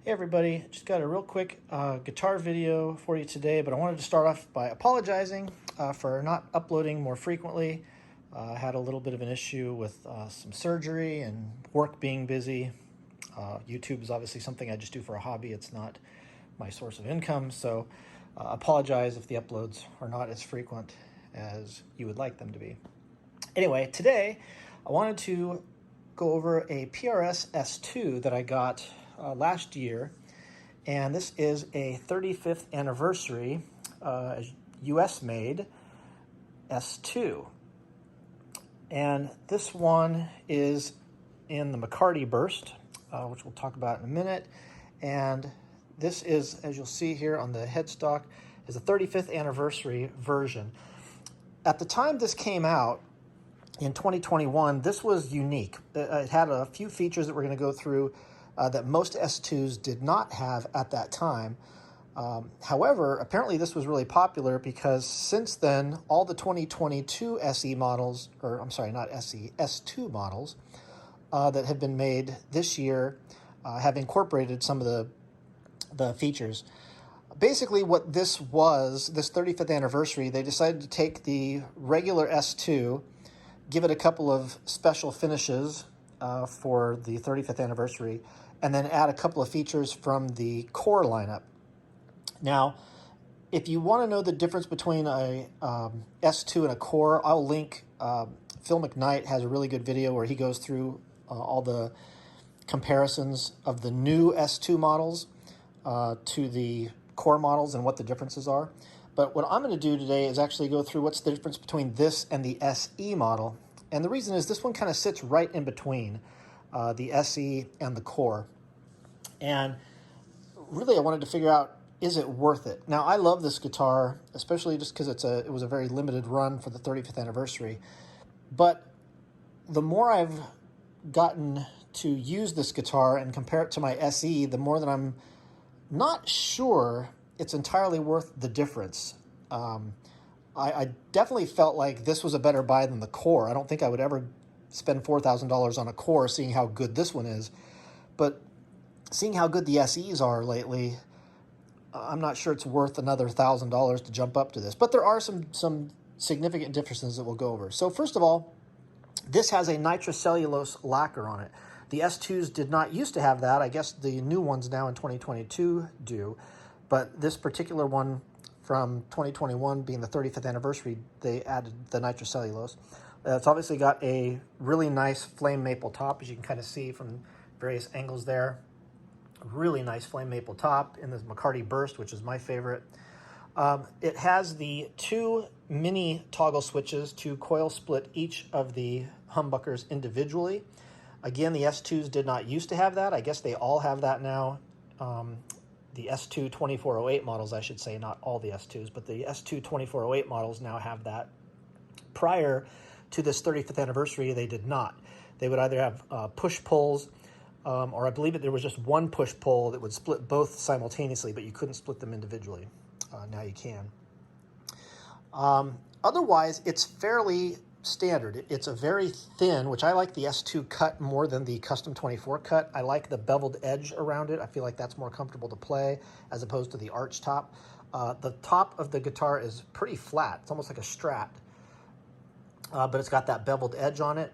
Hey everybody, just got a real quick guitar video for you today, but I wanted to start off by apologizing for not uploading more frequently. I had a little bit of an issue with some surgery and work being busy. YouTube is obviously something I just do for a hobby. It's not my source of income, so apologize if the uploads are not as frequent as you would like them to be. Anyway, today I wanted to go over a PRS S2 that I got last year, and this is a 35th anniversary US made S2, and this one is in the McCarty burst, which we'll talk about in a minute. And this is, as you'll see here on the headstock, is a 35th anniversary version. At the time this came out in 2021, this was unique. It had a few features that we're going to go through that most S2s did not have at that time. However, apparently this was really popular because since then, all the 2022 SE models, or I'm sorry, not SE, S2 models that have been made this year have incorporated some of the features. Basically what this was, this 35th anniversary, they decided to take the regular S2, give it a couple of special finishes for the 35th anniversary, and then add a couple of features from the core lineup. Now, if you want to know the difference between a S2 and a core, I'll link, Phil McKnight has a really good video where he goes through all the comparisons of the new S2 models to the core models and what the differences are. But what I'm going to do today is actually go through what's the difference between this and the SE model. And the reason is this one kind of sits right in between the SE and the core. And really I wanted to figure out, is it worth it? Now, I love this guitar, especially just because it was a very limited run for the 35th anniversary. But the more I've gotten to use this guitar and compare it to my SE, the more that I'm not sure it's entirely worth the difference. I definitely felt like this was a better buy than the core. I don't think I would ever spend $4,000 on a core seeing how good this one is. But seeing how good the SEs are lately, I'm not sure it's worth another $1,000 to jump up to this. But there are some significant differences that we'll go over. So first of all, this has a nitrocellulose lacquer on it. The S2s did not used to have that. I guess the new ones now in 2022 do. But this particular one from 2021, being the 35th anniversary, they added the nitrocellulose. It's obviously got a really nice flame maple top, as you can kind of see from various angles there. Really nice flame maple top in this McCarty burst, which is my favorite. It has the two mini toggle switches to coil split each of the humbuckers individually. Again, the S2s did not used to have that. I guess they all have that now. The S2 2408 models, I should say, not all the S2s, but the S2 2408 models now have that. Prior to this 35th anniversary, they did not. They would either have push-pulls, or I believe that there was just one push-pull that would split both simultaneously, but you couldn't split them individually. Now you can. Otherwise, it's fairly standard. It's a very thin, which I like the S2 cut more than the custom 24 cut. I like the beveled edge around it. I feel like that's more comfortable to play as opposed to the arch top. The top of the guitar is pretty flat. It's almost like a Strat, but it's got that beveled edge on it.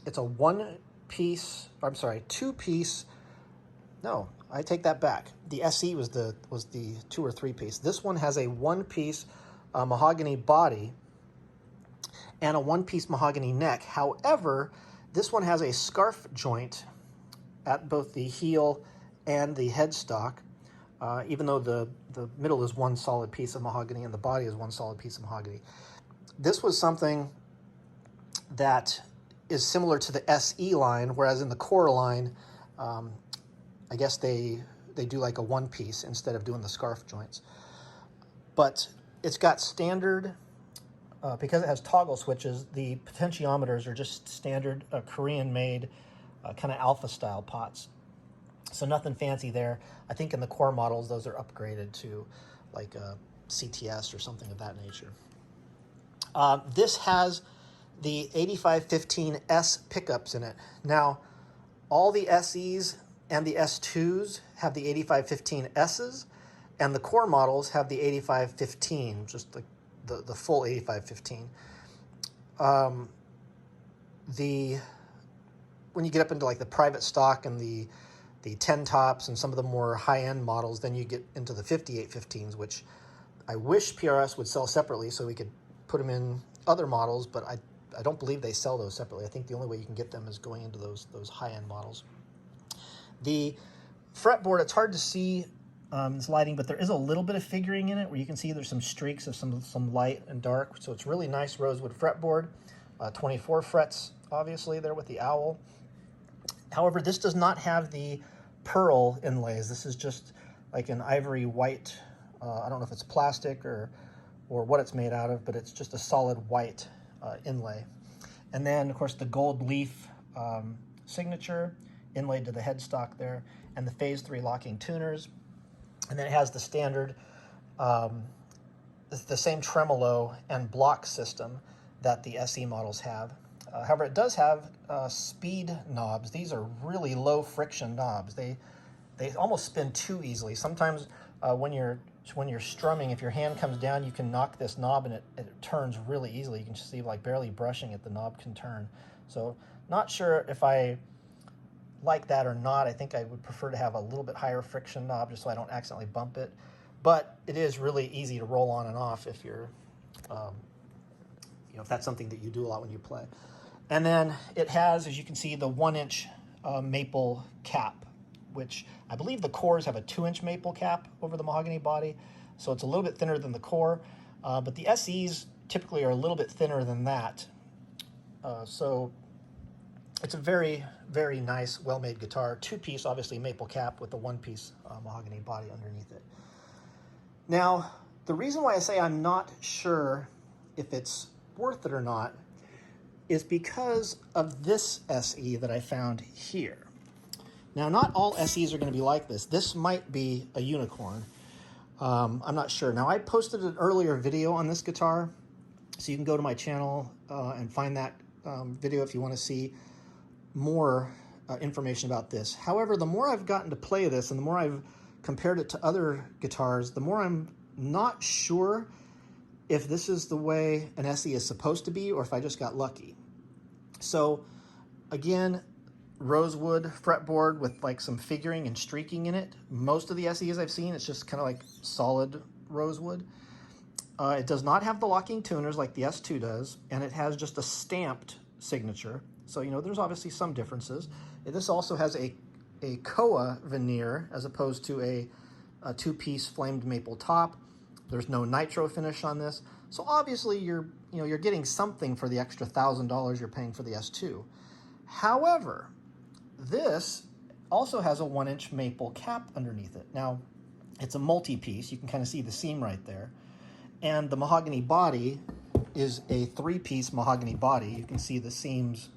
It's a two-piece. No, I take that back. The SE was the 2 or 3 piece. This one has a 1-piece mahogany body and a 1-piece mahogany neck. However, this one has a scarf joint at both the heel and the headstock, even though the middle is one solid piece of mahogany and the body is one solid piece of mahogany. This was something that is similar to the SE line, whereas in the core line, I guess they do like a 1-piece instead of doing the scarf joints. But it's got standard, because it has toggle switches, the potentiometers are just standard Korean-made kind of alpha style pots. So nothing fancy there. I think in the core models, those are upgraded to like a CTS or something of that nature. This has the 8515S pickups in it. Now, all the SEs and the S2s have the 8515Ss, and the core models have the 8515, just the full 8515. When you get up into like the private stock and the 10 tops and some of the more high-end models, then you get into the 5815s, which I wish PRS would sell separately so we could put them in other models, but I don't believe they sell those separately. I think the only way you can get them is going into those high-end models. The fretboard, it's hard to see this lighting, but there is a little bit of figuring in it where you can see there's some streaks of some light and dark. So it's really nice rosewood fretboard, 24 frets, obviously, there with the owl. However, this does not have the pearl inlays. This is just like an ivory white, I don't know if it's plastic or what it's made out of, but it's just a solid white inlay. And then, of course, the gold leaf signature inlaid to the headstock there, and the phase 3 locking tuners. And then it has the standard, the same tremolo and block system that the SE models have. However, it does have speed knobs. These are really low friction knobs. They almost spin too easily. Sometimes when you're strumming, if your hand comes down, you can knock this knob and it turns really easily. You can just see like barely brushing it, the knob can turn. So not sure if I like that or not. I think I would prefer to have a little bit higher friction knob just so I don't accidentally bump it. But it is really easy to roll on and off if you're, if that's something that you do a lot when you play. And then it has, as you can see, the 1-inch maple cap, which I believe the cores have a 2-inch maple cap over the mahogany body. So it's a little bit thinner than the core, but the SEs typically are a little bit thinner than that. So it's a very, very nice, well-made guitar. 2-piece, obviously, maple cap with the 1-piece mahogany body underneath it. Now, the reason why I say I'm not sure if it's worth it or not is because of this SE that I found here. Now, not all SEs are going to be like this. This might be a unicorn. I'm not sure. Now, I posted an earlier video on this guitar, so you can go to my channel and find that video if you want to see more information about this. However, the more I've gotten to play this and the more I've compared it to other guitars, the more I'm not sure if this is the way an SE is supposed to be or if I just got lucky. So again, rosewood fretboard with like some figuring and streaking in it. Most of the SEs I've seen, it's just kind of like solid rosewood. It does not have the locking tuners like the S2 does, and it has just a stamped signature. So, there's obviously some differences. This also has a koa veneer as opposed to a 2-piece flamed maple top. There's no nitro finish on this. So obviously you're getting something for the extra $1,000 you're paying for the S2. However, this also has a 1-inch maple cap underneath it. Now, it's a multi-piece. You can kind of see the seam right there. And the mahogany body is a 3-piece mahogany body. You can see the seams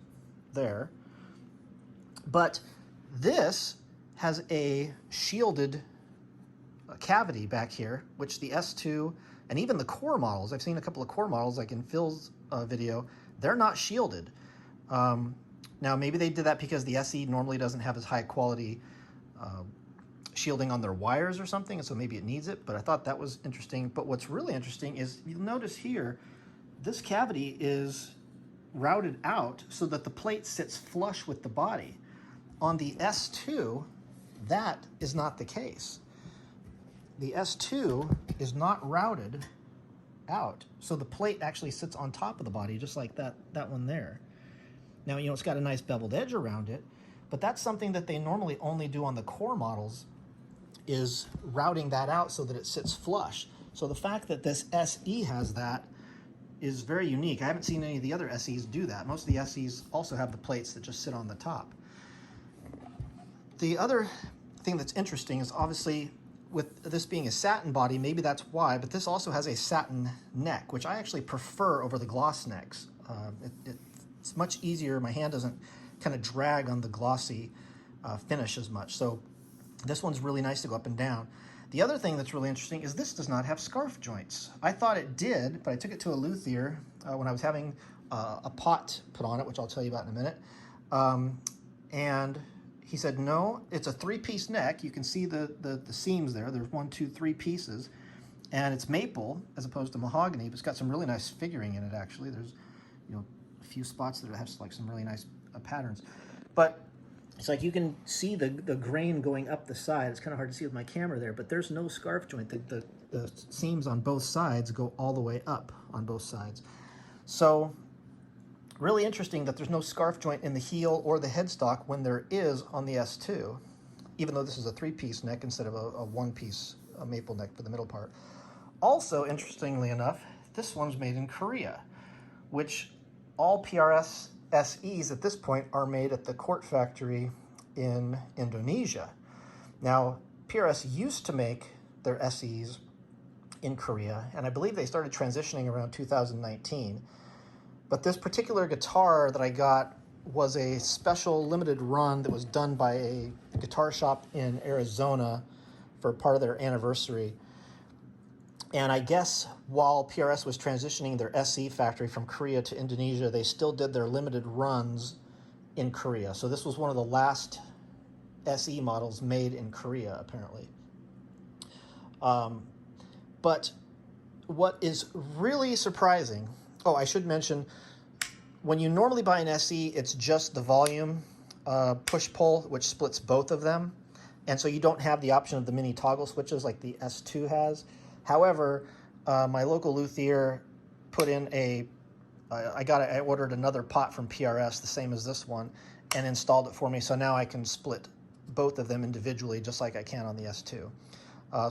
there. But this has a shielded cavity back here, which the S2 and even the core models, I've seen a couple of core models like in Phil's video, they're not shielded. Now maybe they did that because the SE normally doesn't have as high quality shielding on their wires or something, and so maybe it needs it, but I thought that was interesting. But what's really interesting is you'll notice here, this cavity is routed out so that the plate sits flush with the body. On the S2, that is not the case. The S2 is not routed out, so the plate actually sits on top of the body, just like that one there. Now, it's got a nice beveled edge around it, but that's something that they normally only do on the core models, is routing that out so that it sits flush. So the fact that this SE has that is very unique. I haven't seen any of the other SEs do that. Most of the SEs also have the plates that just sit on the top. The other thing that's interesting is obviously with this being a satin body, maybe that's why, but this also has a satin neck, which I actually prefer over the gloss necks. It's much easier. My hand doesn't kind of drag on the glossy finish as much. So this one's really nice to go up and down. The other thing that's really interesting is this does not have scarf joints. I thought it did, but I took it to a luthier when I was having a pot put on it, which I'll tell you about in a minute. And he said, no, it's a three-piece neck. You can see the seams there. There's 1, 2, 3 pieces. And it's maple as opposed to mahogany, but it's got some really nice figuring in it, actually. There's, you know, a few spots that have like some really nice patterns. But it's like you can see the grain going up the side. It's kind of hard to see with my camera there, but there's no scarf joint. The seams on both sides go all the way up on both sides. So really interesting that there's no scarf joint in the heel or the headstock when there is on the S2, even though this is a three-piece neck instead of a one-piece maple neck for the middle part. Also, interestingly enough, this one's made in Korea, which all PRS SEs at this point are made at the Court factory in Indonesia. Now, PRS used to make their SEs in Korea, and I believe they started transitioning around 2019. But this particular guitar that I got was a special limited run that was done by a guitar shop in Arizona for part of their anniversary. And I guess while PRS was transitioning their SE factory from Korea to Indonesia, they still did their limited runs in Korea. So this was one of the last SE models made in Korea, apparently. But what is really surprising, oh, I should mention, when you normally buy an SE, it's just the volume push-pull, which splits both of them. And so you don't have the option of the mini toggle switches like the S2 has. However, my local luthier put in I ordered another pot from PRS, the same as this one, and installed it for me. So now I can split both of them individually, just like I can on the S2.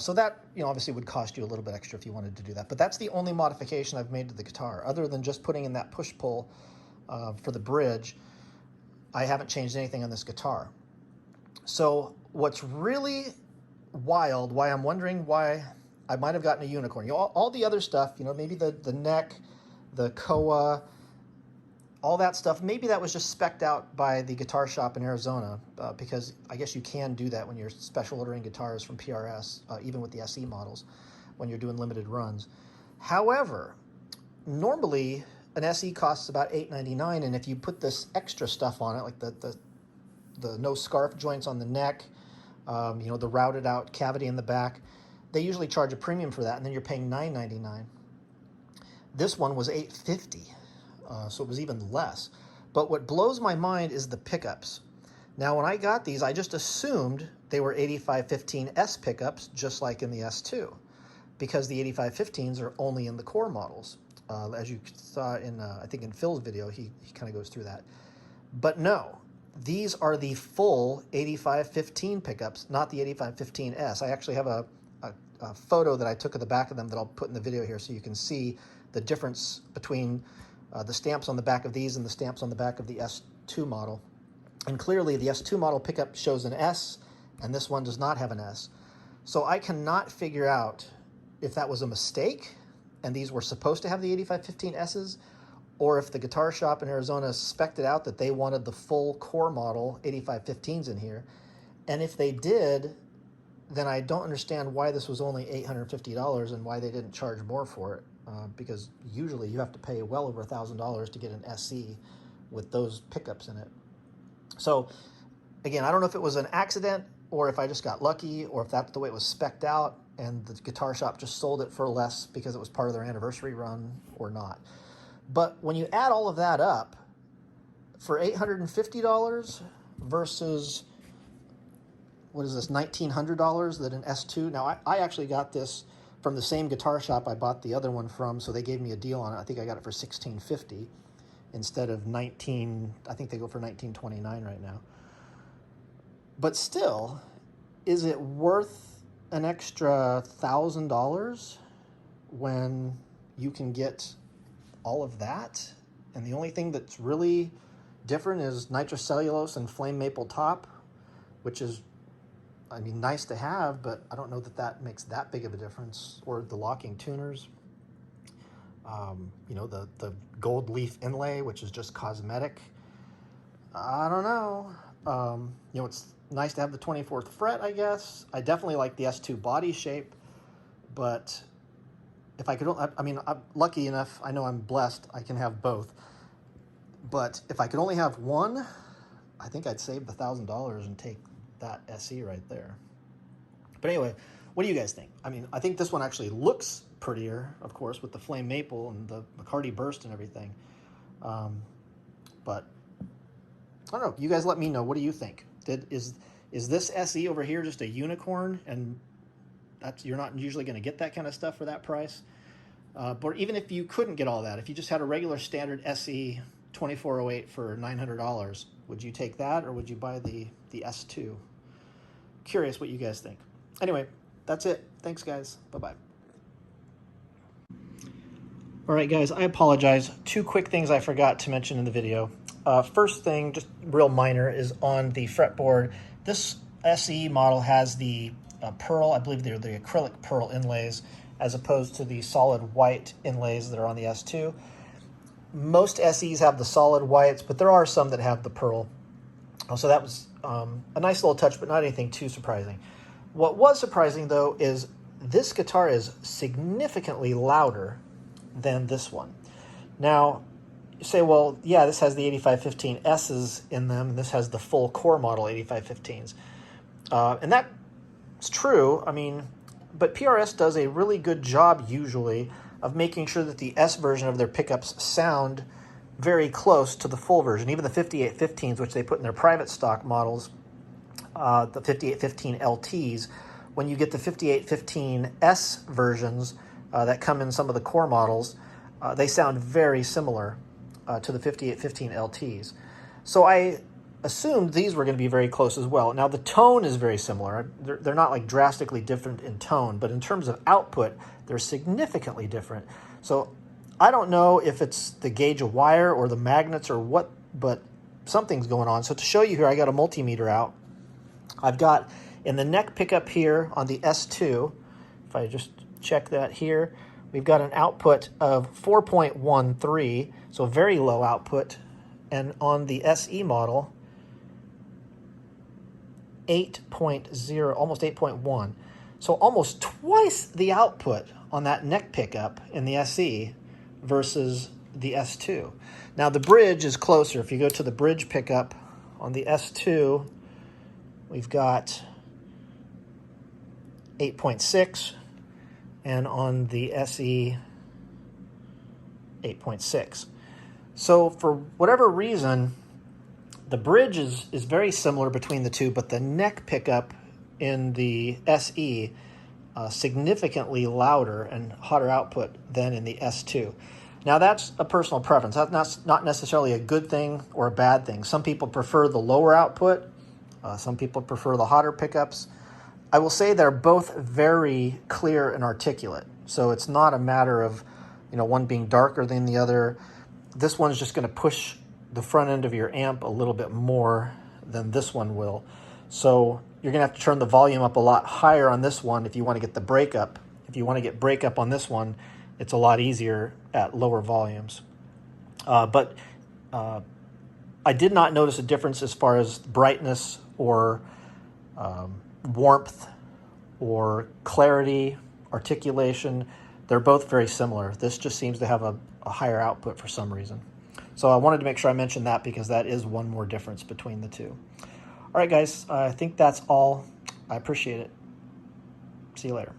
So that, you know, obviously would cost you a little bit extra if you wanted to do that. But that's the only modification I've made to the guitar. Other than just putting in that push-pull for the bridge, I haven't changed anything on this guitar. So what's really wild, why I'm wondering why I might have gotten a unicorn. You know, all the other stuff, you know, maybe the neck, the koa, all that stuff, maybe that was just spec'd out by the guitar shop in Arizona, because I guess you can do that when you're special ordering guitars from PRS, even with the SE models, when you're doing limited runs. However, normally an SE costs about $8.99, and if you put this extra stuff on it, like the no scarf joints on the neck, you know, the routed out cavity in the back, they usually charge a premium for that, and then you're paying $9.99. This one was $8.50, so it was even less. But what blows my mind is the pickups. Now, when I got these, I just assumed they were 8515S pickups, just like in the S2, because the 8515s are only in the core models. As you saw in, I think in Phil's video, he kind of goes through that. But no, these are the full 8515 pickups, not the 8515S. I actually have a photo that I took of the back of them that I'll put in the video here so you can see the difference between the stamps on the back of these and the stamps on the back of the S2 model. And clearly the S2 model pickup shows an S, and this one does not have an S. So I cannot figure out if that was a mistake and these were supposed to have the 8515S's, or if the guitar shop in Arizona spec'd it out that they wanted the full core model 8515s in here. And if they did, then I don't understand why this was only $850 and why they didn't charge more for it, because usually you have to pay well over $1,000 to get an SE with those pickups in it. So again, I don't know if it was an accident or if I just got lucky or if that's the way it was spec'd out and the guitar shop just sold it for less because it was part of their anniversary run or not. But when you add all of that up, for $850 versus, what is this, $1,900 that an S2, now I actually got this from the same guitar shop I bought the other one from, so they gave me a deal on it. I think I got it for $1,650 instead of I think they go for $1,929 right now. But still, is it worth an extra $1,000 when you can get all of that? And the only thing that's really different is nitrocellulose and flame maple top, which is, I mean, nice to have, but I don't know that that makes that big of a difference. Or the locking tuners, you know, the gold leaf inlay, which is just cosmetic. I don't know. You know, it's nice to have the 24th fret, I guess. I definitely like the S2 body shape, but if I could, I mean, I'm lucky enough, I know I'm blessed, I can have both. But if I could only have one, I think I'd save the $1,000 and take that SE right there. But anyway, what do you guys think? I mean, I think this one actually looks prettier, of course, with the flame maple and the McCarty burst and everything. But I don't know. You guys let me know. What do you think? Is this SE over here just a unicorn, and you're not usually going to get that kind of stuff for that price? But even if you couldn't get all that, if you just had a regular standard SE 2408 for $900, would you take that, or would you buy the S2? Curious what you guys think. Anyway, that's it. Thanks, guys. Bye-bye. All right, guys, I apologize. Two quick things I forgot to mention in the video. First thing, just real minor, is on the fretboard. This SE model has the pearl, I believe they're the acrylic pearl inlays, as opposed to the solid white inlays that are on the S2. Most SEs have the solid whites, but there are some that have the pearl. So that was a nice little touch, but not anything too surprising. What was surprising, though, is this guitar is significantly louder than this one. Now, you say, well, yeah, this has the 8515S's in them, and this has the full core model 8515s. And that's true, I mean, but PRS does a really good job, usually, of making sure that the S version of their pickups sound very close to the full version. Even the 5815s, which they put in their private stock models, the 5815 LTs, when you get the 5815S versions that come in some of the core models, they sound very similar to the 5815 LTs. So I assumed these were going to be very close as well. Now the tone is very similar. They're not like drastically different in tone, but in terms of output, they're significantly different. So I don't know if it's the gauge of wire or the magnets or what, but something's going on. So to show you here, I got a multimeter out. I've got in the neck pickup here on the S2, if I just check that here, we've got an output of 4.13, so very low output. And on the SE model, 8.0, almost 8.1. So almost twice the output on that neck pickup in the SE versus the S2. Now the bridge is closer. If you go to the bridge pickup on the S2, we've got 8.6, and on the SE, 8.6. So for whatever reason, the bridge is very similar between the two, but the neck pickup in the SE significantly louder and hotter output than in the S2. Now that's a personal preference. That's not necessarily a good thing or a bad thing. Some people prefer the lower output. Some people prefer the hotter pickups. I will say they're both very clear and articulate. So it's not a matter of, one being darker than the other. This one's just going to push the front end of your amp a little bit more than this one will. So you're going to have to turn the volume up a lot higher on this one if you want to get the breakup. If you want to get breakup on this one, it's a lot easier at lower volumes. But I did not notice a difference as far as brightness or warmth or clarity, articulation. They're both very similar. This just seems to have a higher output for some reason. So I wanted to make sure I mentioned that because that is one more difference between the two. All right, guys, I think that's all. I appreciate it. See you later.